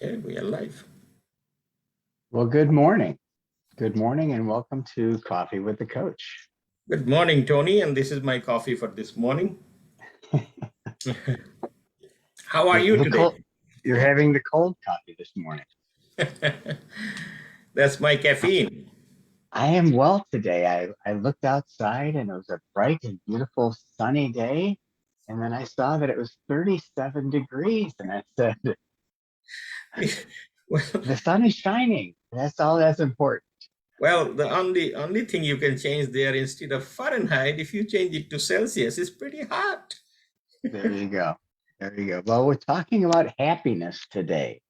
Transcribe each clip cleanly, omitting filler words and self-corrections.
Yeah, we are live. Well, good morning. Good morning, and welcome to Coffee with the Coach. Good morning, Tony, and this is my coffee for this morning. How are you The today? cold, you're having the cold coffee this morning. That's my caffeine. I am well today. I looked outside and it was a bright and beautiful sunny day. And then I saw that it was 37 degrees. And I said, well, the sun is shining. That's all that's important. well, the only thing you can change there instead of Fahrenheit, if you change it to Celsius, it's pretty hot. There you go. There you go. Well, we're talking about happiness today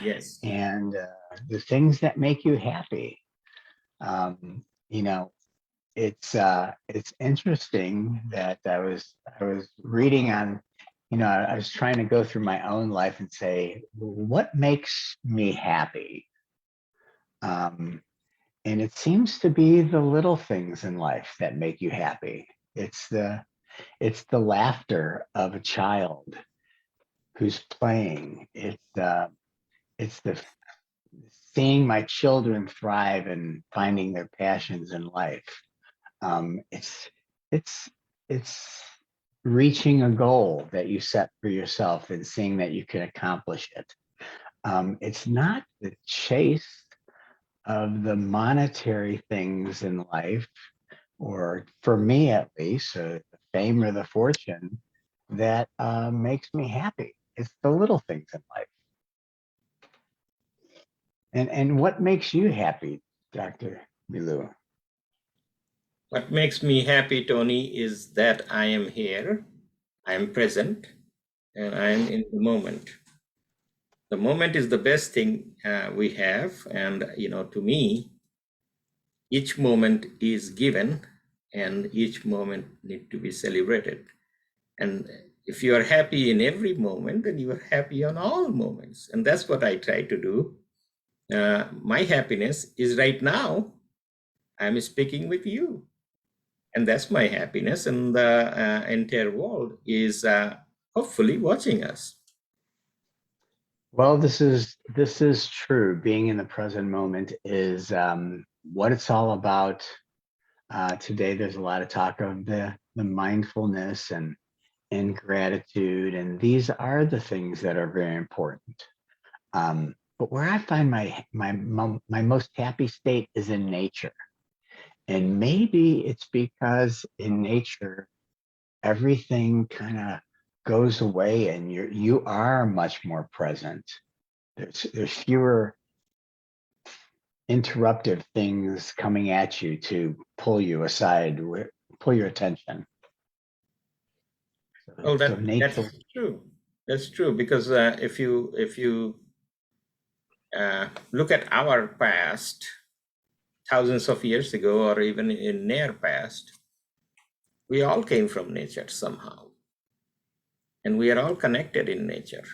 Yes. and the things that make you happy. You know, it's interesting that I was reading on, I was trying to go through my own life and say, what makes me happy? Um, and it seems to be the little things in life that make you happy. It's the it's the laughter of a child who's playing. It's the seeing my children thrive and finding their passions in life. It's it's it's reaching a goal that you set for yourself and seeing that you can accomplish it. It's not the chase of the monetary things in life, or for me at least, the fame or the fortune that makes me happy. It's the little things in life. And what makes you happy, Dr. Milu? What makes me happy, Tony, is that I am here, I am present, and I am in the moment. The moment is the best thing we have, and to me, each moment is given and each moment need to be celebrated. And if you are happy in every moment, then you are happy on all moments. And that's what I try to do. My happiness is right now. I'm speaking with you. And that's my happiness. And the entire world is hopefully watching us. Well, this is true. Being in the present moment is what it's all about. Today, there's a lot of talk of the mindfulness and gratitude, and these are the things that are very important. But where I find my most happy state is in nature, and maybe it's because in nature everything kind of goes away, and you are much more present. There's fewer interruptive things coming at you to pull you aside, pull your attention. Oh, So that's nature, true. That's true because if you look at our past, thousands of years ago, or even in near past, we all came from nature somehow, and we are all connected in nature.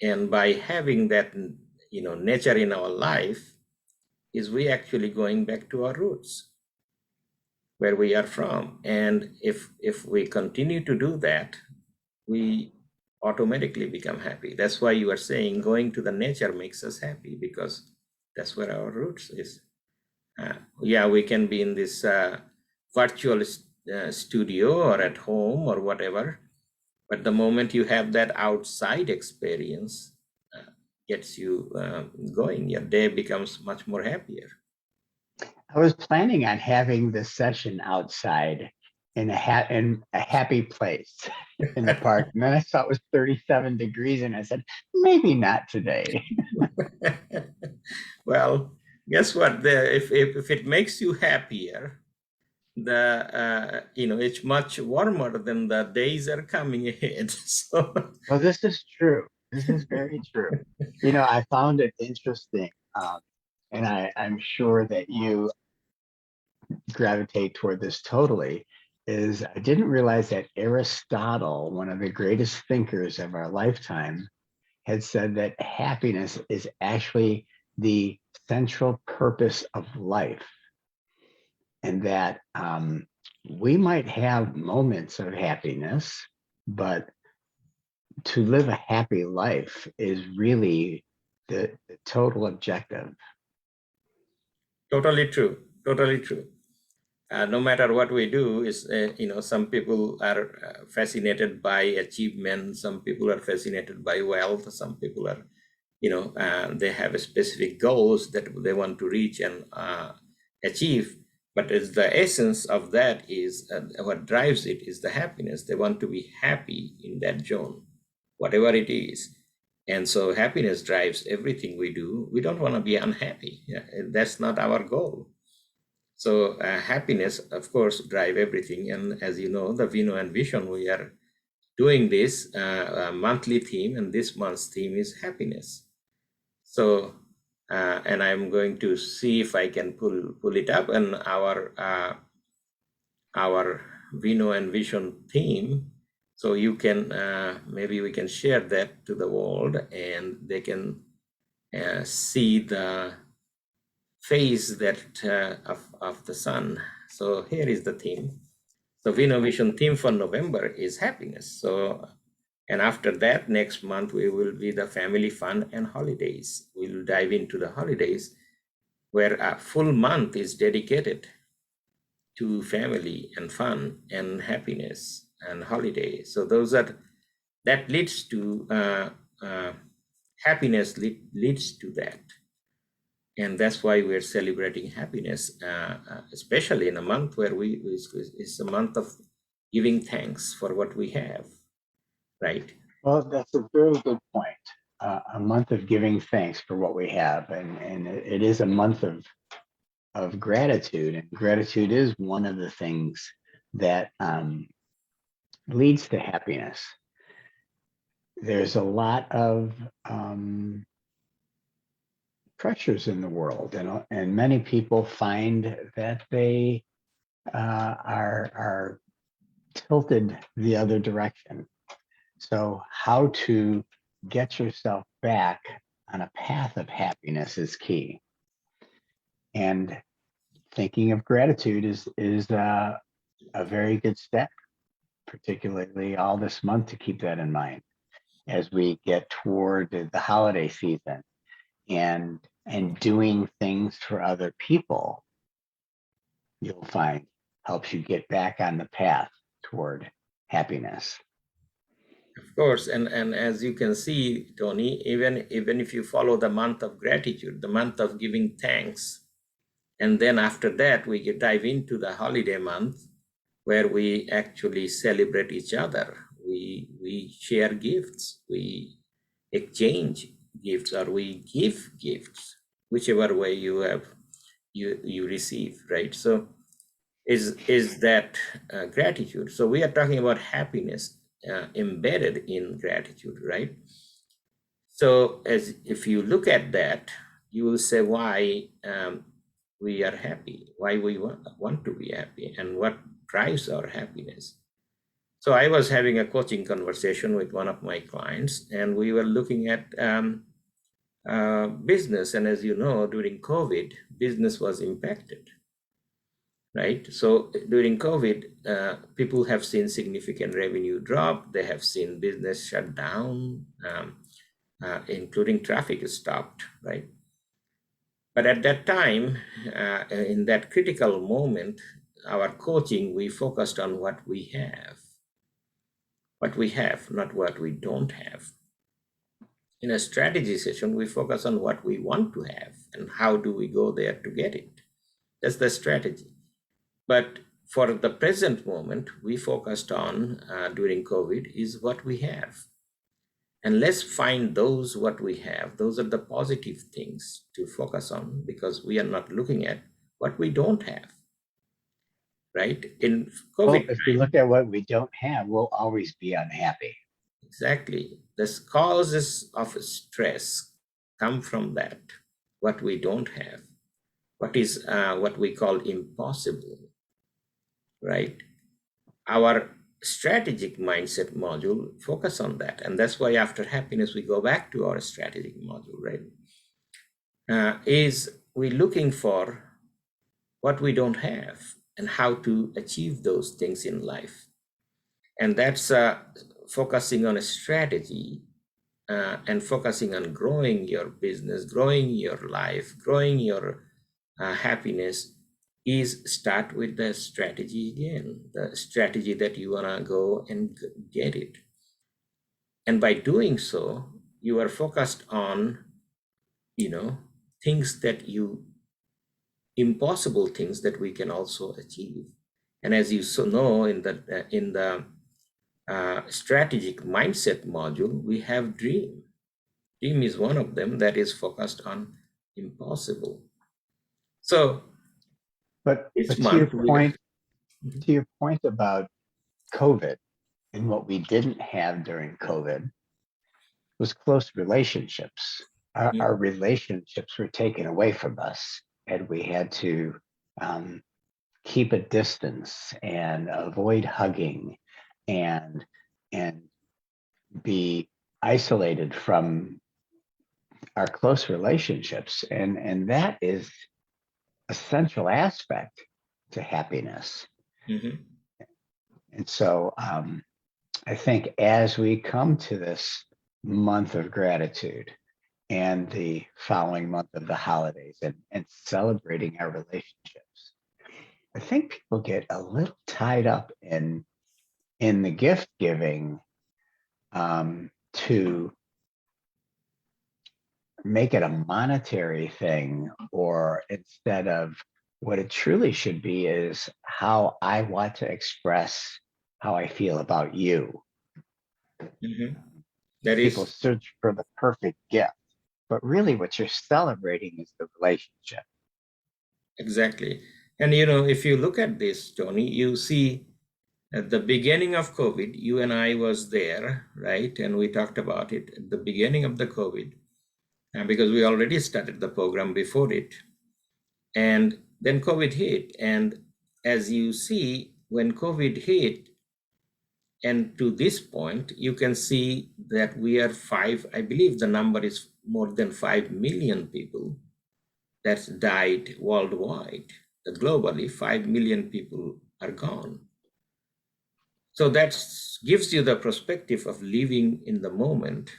And by having that, nature in our life, is we actually going back to our roots, where we are from. And if we continue to do that, we automatically become happy. That's why you are saying going to the nature makes us happy, because that's where our roots is. Yeah, we can be in this virtual studio or at home or whatever, but the moment you have that outside experience, gets you going, your day becomes much more happier. I was planning on having this session outside in a happy place in the park, and then I saw it was 37 degrees, and I said maybe not today. Well, guess what? If it makes you happier, the it's much warmer than the days are coming ahead. So Well, this is true. This is very true. I found it interesting, and I'm sure that you gravitate toward this totally. Is I didn't realize that Aristotle, one of the greatest thinkers of our lifetime, had said that happiness is actually the central purpose of life, and that we might have moments of happiness, but to live a happy life is really the total objective. Totally true. Totally true. No matter what we do, is some people are fascinated by achievement. Some people are fascinated by wealth. Some people are, they have a specific goals that they want to reach and achieve. But as the essence of that is what drives it is the happiness. They want to be happy in that zone, whatever it is. And so happiness drives everything we do. We don't want to be unhappy. Yeah, that's not our goal. So happiness, of course, drive everything. And as you know, the Vino and Vision, we are doing this monthly theme, and this month's theme is happiness. So, and I'm going to see if I can pull it up. And our Vino and Vision theme. So you can maybe we can share that to the world, and they can see the phase that of the sun. So here is the theme. So Vino Vision theme for November is happiness. So, and after that, next month we will be the family fun and holidays. We'll dive into the holidays, where a full month is dedicated to family and fun and happiness and holiday. So that leads to happiness leads to that. And that's why we're celebrating happiness, especially in a month where it's a month of giving thanks for what we have, right? Well, that's a very good point. A month of giving thanks for what we have, and it is a month of gratitude, and gratitude is one of the things that leads to happiness. There's a lot of pressures in the world, and many people find that they are tilted the other direction. So how to get yourself back on a path of happiness is key. And thinking of gratitude is a very good step, particularly all this month, to keep that in mind as we get toward the holiday season, and doing things for other people, you'll find helps you get back on the path toward happiness. Of course, and as you can see, Tony, even if you follow the month of gratitude, the month of giving thanks, and then after that we dive into the holiday month, where we actually celebrate each other. We share gifts, we exchange gifts, or we give gifts, whichever way you receive, right? So is that gratitude. So we are talking about happiness embedded in gratitude, right? So as if you look at that, you will say why we are happy, why we want to be happy, and what drives our happiness. So I was having a coaching conversation with one of my clients, and we were looking at business. And as you know, during COVID, business was impacted, right? So during COVID, people have seen significant revenue drop. They have seen business shut down, including traffic stopped, right? But at that time, in that critical moment, our coaching, we focused on what we have, not what we don't have. In a strategy session, we focus on what we want to have and how do we go there to get it. That's the strategy. But for the present moment, we focused on during COVID is what we have. And let's find those what we have. Those are the positive things to focus on, because we are not looking at what we don't have, right? In COVID, well, if we look at what we don't have, we'll always be unhappy. Exactly. The causes of stress come from that, what we don't have, what is what we call impossible, right? Our strategic mindset module focus on that. And that's why after happiness, we go back to our strategic module, right? Is we looking for what we don't have and how to achieve those things in life. And that's focusing on a strategy and focusing on growing your business, growing your life, growing your happiness, is start with the strategy again, the strategy that you want to go and get it. And by doing so, you are focused on, you know, things that you, impossible things that we can also achieve. And as you so know, in the strategic mindset module, we have dream. Dream is one of them that is focused on impossible. So But this to your month we point, Mhm. to your point about COVID and what we didn't have during COVID was close relationships. Our relationships were taken away from us, and we had to um, keep a distance and avoid hugging and and be isolated from our close relationships, and that is a central aspect to happiness. Mhm. And so I think as we come to this month of gratitude and the following month of the holidays, and celebrating our relationships, I think people get a little tied up in the gift giving, to make it a monetary thing, or instead of what it truly should be is how I want to express how I feel about you. Mhm. That People is search for the perfect gift, but really what you're celebrating is the relationship. exactly. And if you look at this, Tony, you see at the beginning of COVID, you and I was there, right? And we talked about it at the beginning of the COVID, because we already started the program before it. And then COVID hit. And as you see, when COVID hit, and to this point, you can see that we are I believe the number is more than 5 million people that's died worldwide. Globally, 5 million people are gone. So that gives you the perspective of living in the moment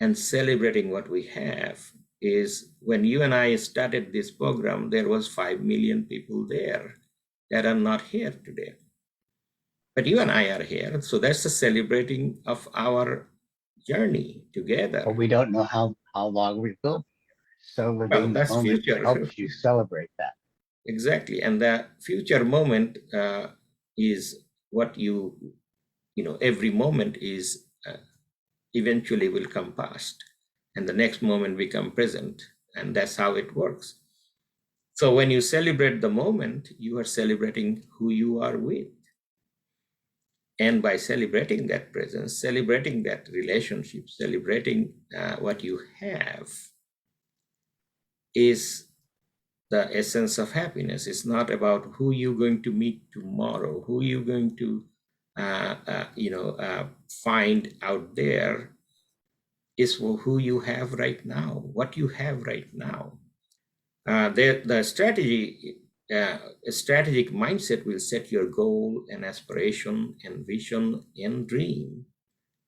and celebrating what we have. Is when you and I started this program, there was 5 million people there that are not here today. But you and I are here, so that's a celebrating of our journey But together. we don't know how long we will be. So Well, living the that's moment future. helps you celebrate that. Exactly. And the future moment is what every moment is eventually will come past, and the next moment become present. And that's how it works. So when you celebrate the moment, you are celebrating who you are with. And by celebrating that presence, celebrating that relationship, celebrating what you have, is the essence of happiness. It's not about who you're going to meet tomorrow, who you're going to find out there. Is who you have right now, what you have right now. The strategic mindset will set your goal and aspiration and vision and dream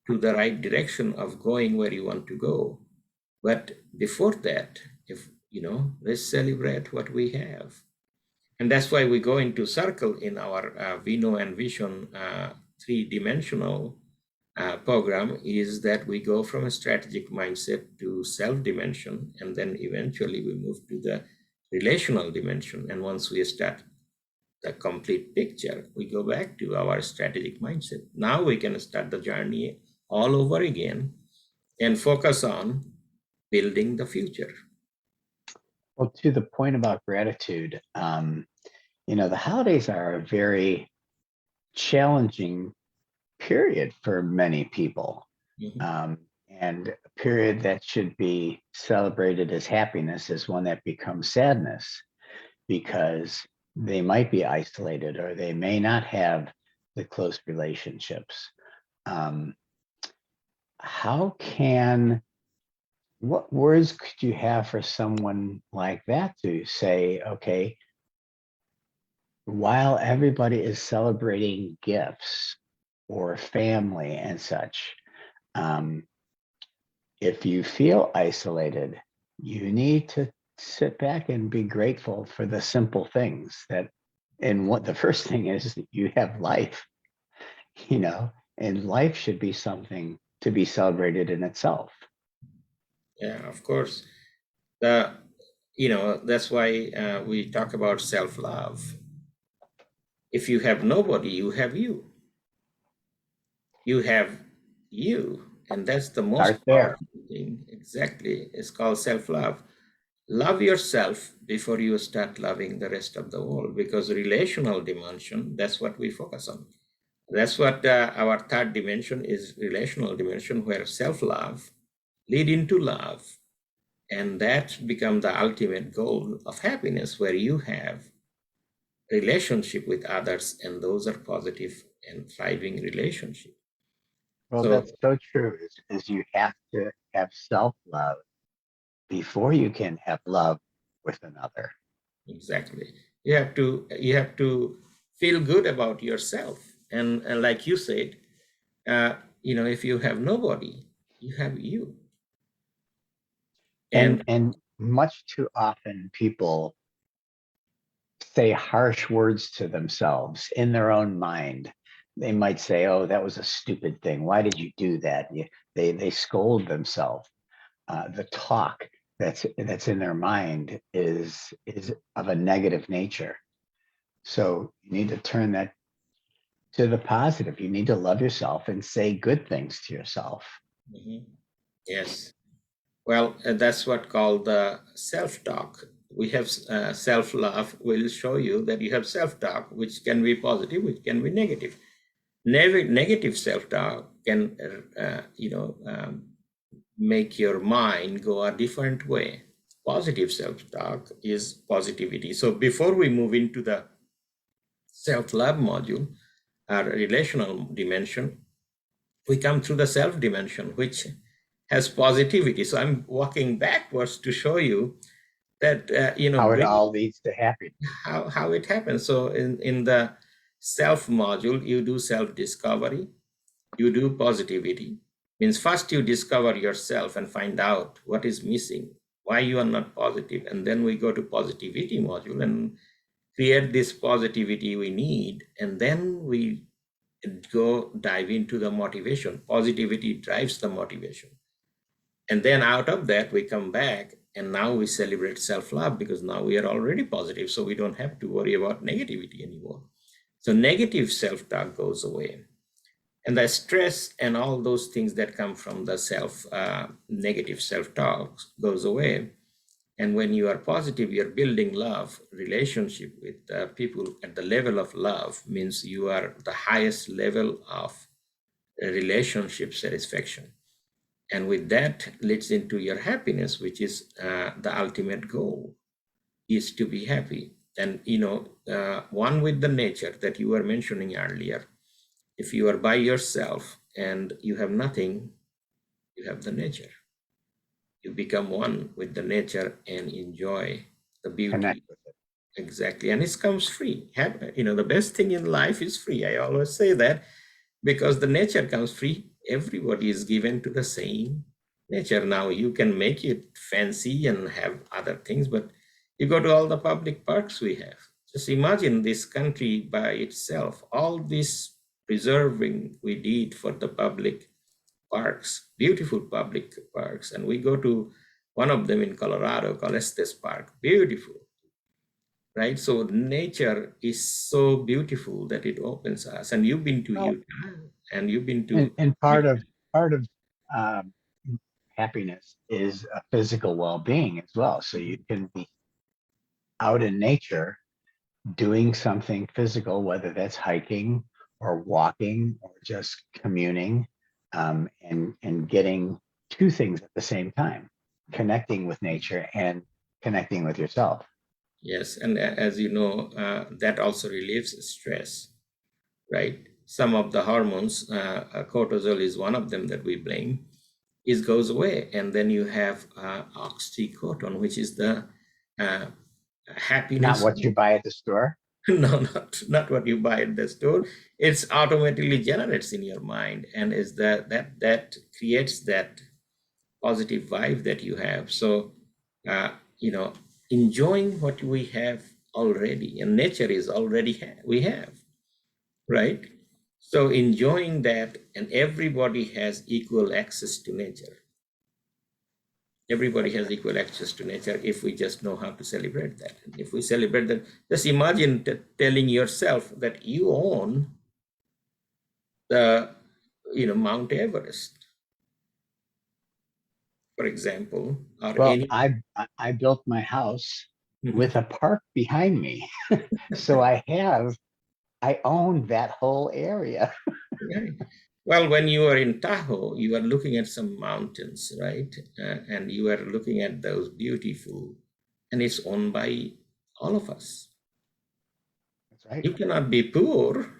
to the right direction of going where you want to go. But before that, if let's celebrate what we have. And that's why we go into circle in our Vino and Vision three-dimensional program, is that we go from a strategic mindset to self-dimension, and then eventually we move to the relational dimension. And once we start the complete picture, we go back to our strategic mindset. Now we can start the journey all over again and focus on building the future. Well, to the point about gratitude, the holidays are a very challenging period for many people, Mhm. um, and a period that should be celebrated as happiness is one that becomes sadness, because they might be isolated or they may not have the close relationships. Um, how can What words could you have for someone like that to say, okay, while everybody is celebrating gifts or family and such, um, if you feel isolated, you need to sit back and be grateful for the simple things that, and what the first thing is that you have life, you know, and life should be something to be celebrated in itself. Yeah, of course. The that's why we talk about self-love. If you have nobody, you have you. You have you, and that's the most Start there. powerful thing. Exactly, it's called self-love. Love yourself before you start loving the rest of the world, because relational dimension, that's what we focus on. That's what our third dimension is, relational dimension, where self-love lead into love, and that become the ultimate goal of happiness, where you have relationship with others, and those are positive and thriving relationship. Well, So that's so true. Is you have to have self-love before you can have love with another. exactly, you have to feel good about yourself, and like you said, uh, if you have nobody, you have you. And And much too often people say harsh words to themselves in their own mind. They might say, "Oh, that was a stupid thing. Why did you do that?" They scold themselves. The talk that's in their mind is of a negative nature. So you need to turn that to the positive. You need to love yourself and say good things to yourself. mhm, yes, well, that's what called the self-talk. We have self-love will show you that you have self-talk, which can be positive, which can be negative. Negative self-talk can make your mind go a different way. Positive self-talk is positivity. So before we move into the self-love module, our relational dimension, we come through the self dimension, which has positivity. So I'm walking backwards to show you that How it bring all leads to happiness. how it happens. So in the self module, you do self discovery, you do positivity. Means first you discover yourself and find out what is missing, why you are not positive, and then we go to positivity module and create this positivity we need, and then we go dive into the motivation. Positivity drives the motivation. And then out of that, we come back and now we celebrate self love, because now we are already positive. So we don't have to worry about negativity anymore. So negative self talk goes away. And the stress and all those things that come from the negative self talk goes away. And when you are positive, you're building love, relationship with people at the level of love, means you are the highest level of relationship satisfaction. And with that leads into your happiness, which is the ultimate goal, is to be happy. And, one with the nature that you were mentioning earlier. If you are by yourself and you have nothing, you have the nature. You become one with the nature and enjoy the Connect beauty. with it. Exactly. And it comes free. The best thing in life is free. I always say that, because the nature comes free. Everybody is given to the same nature. Now you can make it fancy and have other things, but you go to all the public parks we have. Just imagine this country by itself, all this preserving we did for the public parks, beautiful public parks. And we go to one of them in Colorado called Estes Park, beautiful, right? So nature is so beautiful that it opens us. And you've been to Well, Utah, and you've been and, to and part of um, happiness is a physical well-being as well. So you can be out in nature doing something physical, whether that's hiking or walking or just communing, and getting two things at the same time, connecting with nature and connecting with yourself. yes, and as you know, that also relieves stress, right? Some of the hormones, cortisol is one of them that we blame, is goes away, and then you have oxytocin, which is the uh, Not happiness. what you buy at the store. No, not what you buy at the store. It's automatically generates in your mind, and is that creates that positive vibe that you have. So, you know, enjoying what we have already, and nature is already we have, right? So enjoying that, and everybody has equal access to nature. Everybody has equal access to nature if we just know how to celebrate that. And if we celebrate that, just imagine telling yourself that you own the, Mount Everest, for example, or Well, any. I built my house Mhm. with a park behind me. So I own that whole area. Right. Well, when you are in Tahoe, you are looking at some mountains, right? And you are looking at those beautiful, and it's owned by all of us. That's right. You cannot be poor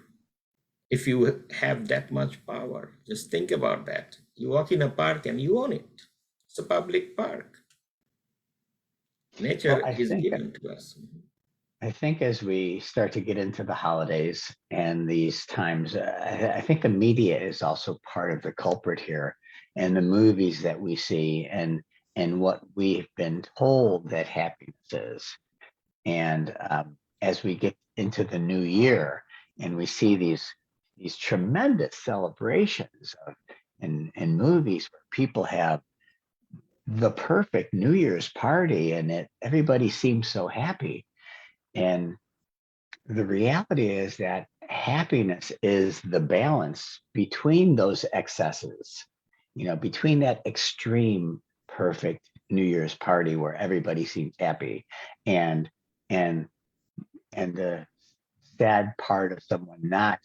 if you have that much power. Just think about that. You walk in a park and you own it. It's a public park. Well, Nature is given to us. I think as we start to get into the holidays and these times, I think the media is also part of the culprit here, and the movies that we see, and what we've been told that happiness is. And as we get into the new year, and we see these tremendous celebrations in movies where people have the perfect New Year's party, and everybody seems so happy. And the reality is that happiness is the balance between those excesses, between that extreme perfect New Year's party where everybody seems happy, and and and the sad part of someone not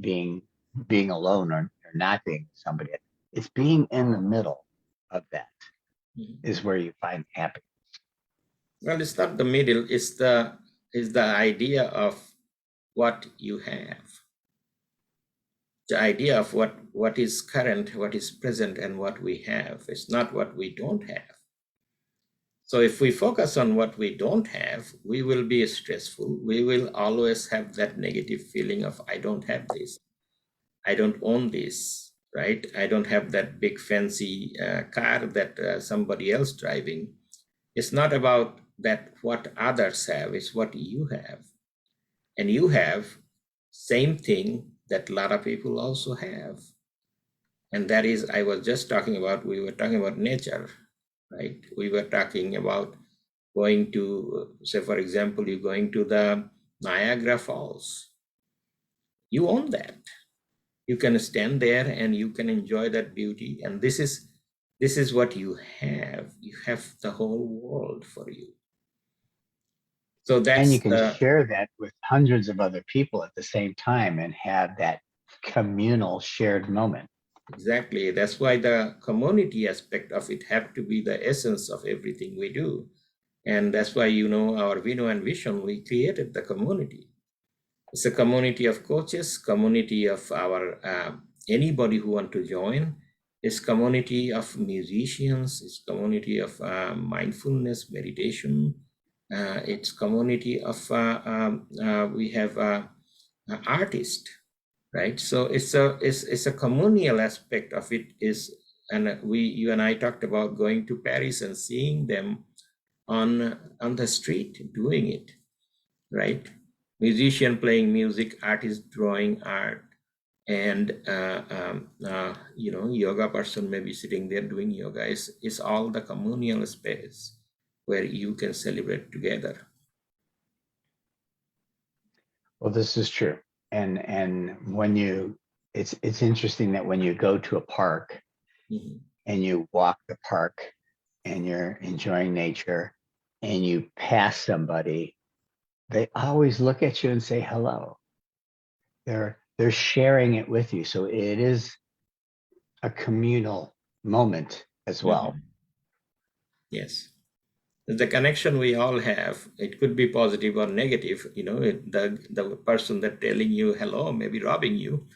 being alone, or not being somebody. It's being in the middle of that Mhm. is where you find happiness. Well, it's not the middle, it's the idea of what you have. The idea of what is current, what is present, and what we have. It's not what we don't have. So if we focus on what we don't have, we will be stressful. We will always have that negative feeling of, I don't have this, I don't own this, right? I don't have that big fancy car that somebody else driving. It's not about that what others have, it's what you have. And you have same thing that a lot of people also have. And that is, we were talking about nature, right? We were talking about going to, say, for example, you're going to the Niagara Falls. You own that. You can stand there and you can enjoy that beauty. And this is what you have. You have the whole world for you. So And you that's can share that with hundreds of other people at the same time and have that communal shared moment. exactly. That's why the community aspect of it have to be the essence of everything we do. And that's why, our Vino and Vision, we created the community. It's a community of coaches, community of our anybody who want to join. It's community of musicians. It's community of mindfulness meditation. It's community of we have artists, right? So it's a communal aspect of it is, and you and I talked about going to Paris and seeing them on the street doing it, right? Musician playing music, artist drawing art, and yoga person maybe sitting there doing yoga. Is all the communal space where you can celebrate together. Well, this is true. And when it's interesting that when you go to a park Mhm. and you walk the park and you're enjoying nature and you pass somebody, they always look at you and say hello. They're sharing it with you. So it is a communal moment as well. Mhm. Yes, the connection we all have, it could be positive or negative. The person that telling you hello may be robbing you,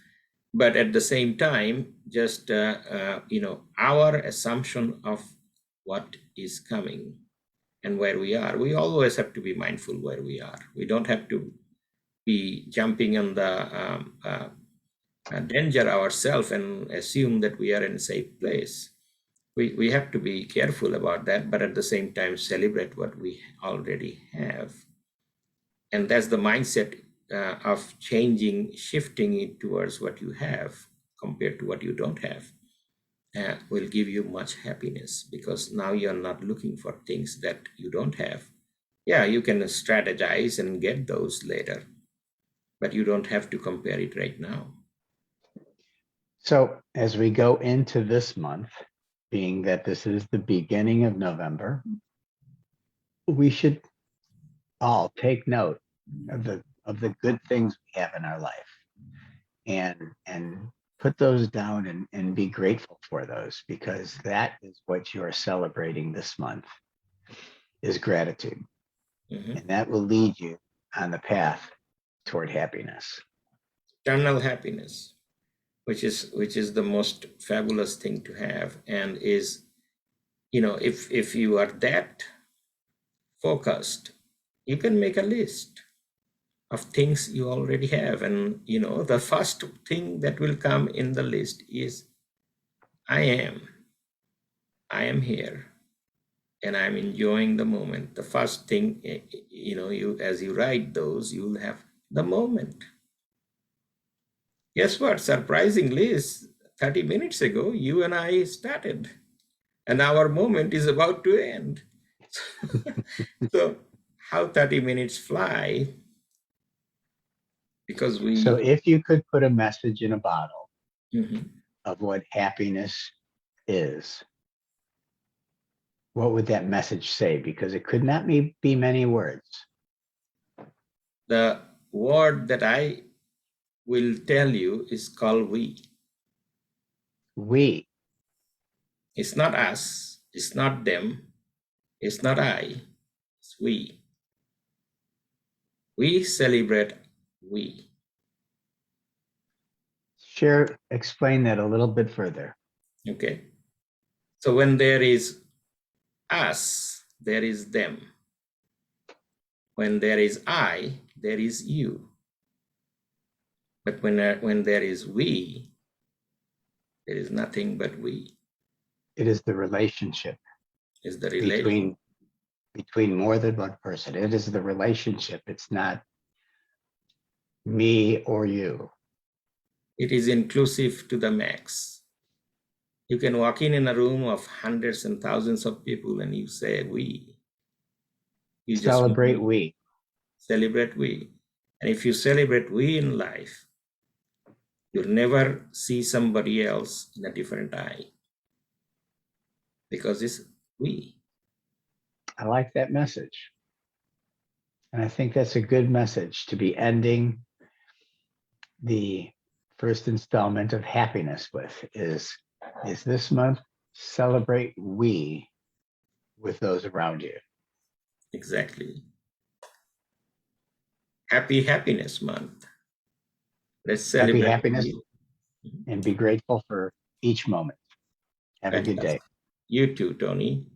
but at the same time, just our assumption of what is coming and where we are, we always have to be mindful where we are. We don't have to be jumping on the danger ourselves and assume that we are in a safe place. we have to be careful about that, but at the same time celebrate what we already have. And that's the mindset of changing, shifting it towards what you have compared to what you don't have. Will give you much happiness, because now you're not looking for things that you don't have. Yeah, you can strategize and get those later, but you don't have to compare it right now. So as we go into this month, being that this is the beginning of November, we should all take note of the good things we have in our life, and put those down and be grateful for those, because that is what you're celebrating this month, is gratitude. Mhm. And that will lead you on the path toward happiness. Eternal happiness, which is the most fabulous thing to have, and is, if you are that focused, you can make a list of things you already have, and the first thing that will come in the list is I am here, and I'm enjoying the moment. The first thing, you as you write those, you'll have the moment. Guess what? Surprisingly, 30 minutes ago, you and I started, and our moment is about to end. So, how 30 minutes fly, because So we. if you could put a message in a bottle Mhm. of what happiness is, what would that message say? Because it could not be many words. The word that I will tell you is called we. We, It's not us, it's not them, it's not I, it's we. We celebrate we. explain that a little bit further. Okay. So when there is us, there is them. When there is I, there is you. But when there is we, there is nothing but we. It is the relationship Is the relation. between more than one person. It is the relationship. It's not me or you. It is inclusive to the max. You can walk in a room of hundreds and thousands of people and you say we. You just Celebrate we. celebrate we. And if you celebrate we in life, you'll never see somebody else in a different eye, because it's we. I like that message. And I think that's a good message to be ending the first installment of happiness with, is this month, celebrate we with those around you. Exactly. Happy Happiness Month. Let's Happy celebrate happiness, we. and be grateful for each moment. Have a good day. Fantastic. You too, Tony.